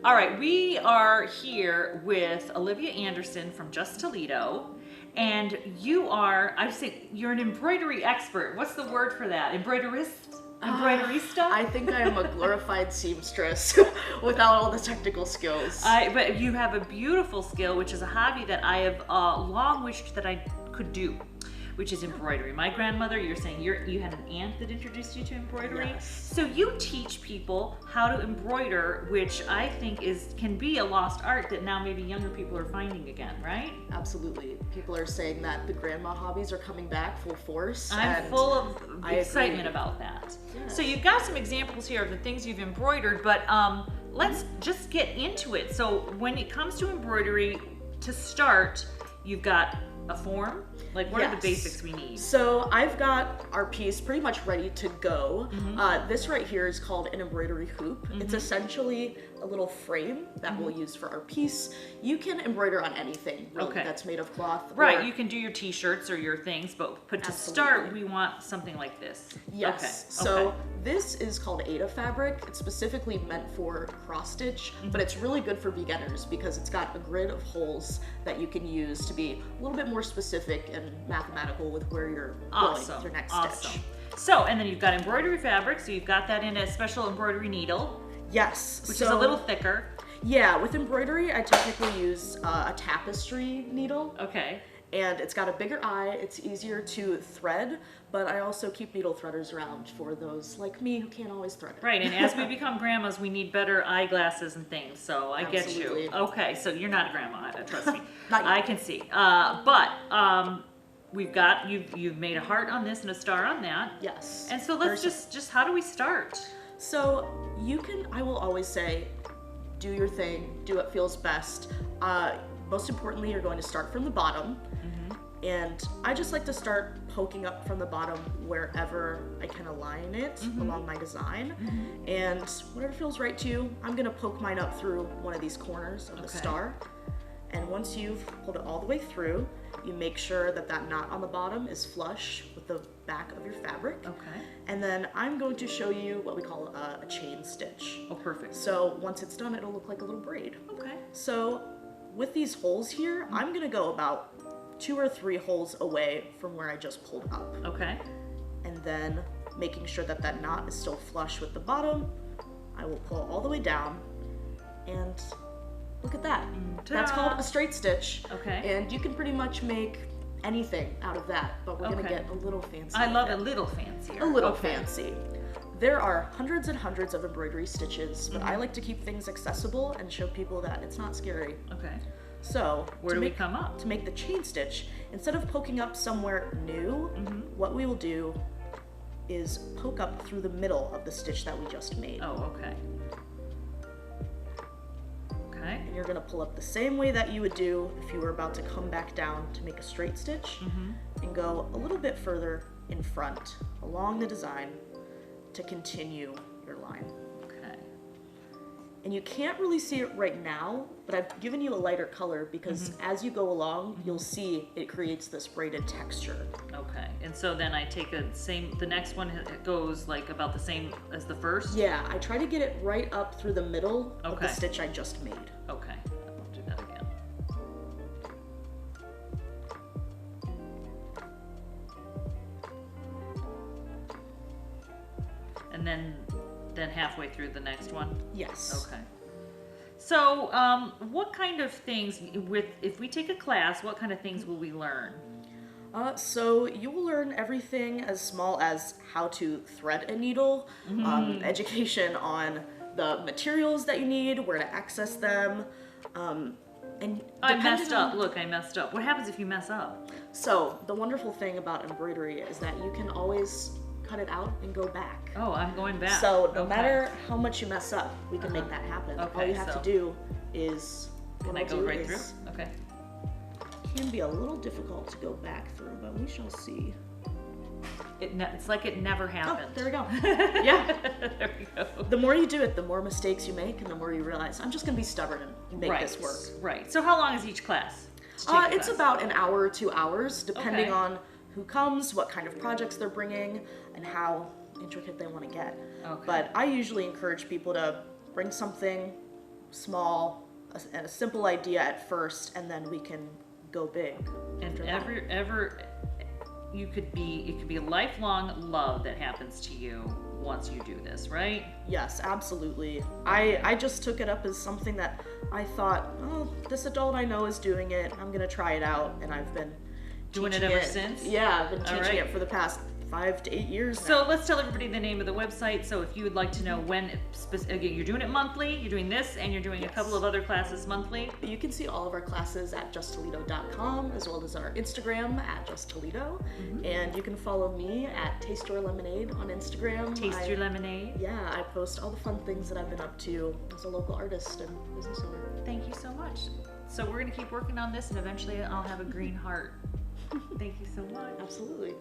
All right, we are here with Olivia Anderson from Just Toledo, and you are, I say, you're an embroidery expert. What's the word for that? Embroiderist? Embroiderista? I think I am a glorified seamstress without all the technical skills. But you have a beautiful skill, which is a hobby that I have long wished that I could do, which is embroidery. My grandmother, you're saying you had an aunt that introduced you to embroidery? Yes. So you teach people how to embroider, which I think can be a lost art that now maybe younger people are finding again, right? Absolutely. People are saying that the grandma hobbies are coming back full force. I'm full of excitement about that. Yes. So you've got some examples here of the things you've embroidered, but let's just get into it. So when it comes to embroidery, to start, you've got a form? Like, what are the basics we need? So I've got our piece pretty much ready to go. This right here is called an embroidery hoop. It's essentially a little frame that we'll use for our piece. You can embroider on anything really, that's made of cloth. Right, you can do your t-shirts or your things, but to start, we want something like this. Yes. So this is called Ada fabric. It's specifically meant for cross stitch, but it's really good for beginners because it's got a grid of holes that you can use to be a little bit more specific and mathematical with where you're going with your next stitch. So, and then you've got embroidery fabric, so you've got that in a special embroidery needle. Yes. Which is a little thicker. Yeah, with embroidery, I typically use a tapestry needle. Okay. And it's got a bigger eye, it's easier to thread, but I also keep needle threaders around for those like me who can't always thread it. Right, and as we become grandmas, we need better eyeglasses and things, so I get you. Okay, so you're not a grandma, trust me. I can see. We've got, you've made a heart on this and a star on that. Yes. And so let's just how do we start? So I will always say, do your thing, do what feels best. Most importantly, you're going to start from the bottom. And I just like to start poking up from the bottom wherever I can align it along my design. And whatever feels right to you, I'm gonna poke mine up through one of these corners of the star. And once you've pulled it all the way through, you make sure that that knot on the bottom is flush with the back of your fabric. Okay. And then I'm going to show you what we call a chain stitch. Oh, perfect. So once it's done, it'll look like a little braid. Okay. So with these holes here, I'm gonna go about 2 or 3 holes away from where I just pulled up. Okay. And then making sure that that knot is still flush with the bottom, I will pull all the way down and look at that. That's called a straight stitch. Okay. And you can pretty much make anything out of that, but we're gonna get a little fancy. I love a little fancier. A little fancy. There are hundreds and hundreds of embroidery stitches, but I like to keep things accessible and show people that it's not scary. Okay. So, where do we come up? To make the chain stitch, instead of poking up somewhere new, what we will do is poke up through the middle of the stitch that we just made. Oh, okay. Okay. And you're gonna pull up the same way that you would do if you were about to come back down to make a straight stitch, and go a little bit further in front along the design to continue your line. Okay. And you can't really see it right now, but I've given you a lighter color because as you go along, you'll see it creates this braided texture. Okay, and so then I take the next one goes like about the same as the first? Yeah, I try to get it right up through the middle of the stitch I just made. Okay, I'll do that again. And then halfway through the next one? Yes. Okay. So, what kind of things, if we take a class, what kind of things will we learn? So you will learn everything as small as how to thread a needle, education on the materials that you need, where to access them, and I messed up. Look, I messed up. What happens if you mess up? So the wonderful thing about embroidery is that you can always cut it out and go back. Oh, I'm going back. So no matter how much you mess up, we can make that happen. Okay, all you have to do is... Can I go right through? Okay. It can be a little difficult to go back through, but we shall see. It's like it never happened. Oh, there we go. Yeah. There we go. The more you do it, the more mistakes you make, and the more you realize, I'm just going to be stubborn and make this work. Right. So how long is each class? It's about an hour or 2 hours, depending on who comes, what kind of projects they're bringing, and how intricate they want to get. Okay. But I usually encourage people to bring something small and a simple idea at first, and then we can go big. And after that. it could be a lifelong love that happens to you once you do this, right? Yes, absolutely. I just took it up as something that I thought, oh, this adult I know is doing it. I'm gonna try it out, and I've been Doing it teaching ever since? Yeah, I've been All teaching right. it for the past 5 to 8 years now. So let's tell everybody the name of the website. So if you would like to know when, again, you're doing it monthly, you're doing this, and you're doing a couple of other classes monthly. You can see all of our classes at justtoledo.com, as well as our Instagram at justtoledo. And you can follow me at Taste Your Lemonade on Instagram. Taste Your Lemonade. Yeah, I post all the fun things that I've been up to as a local artist and business owner. Thank you so much. So we're gonna keep working on this, and eventually I'll have a green heart. Thank you so much. Absolutely.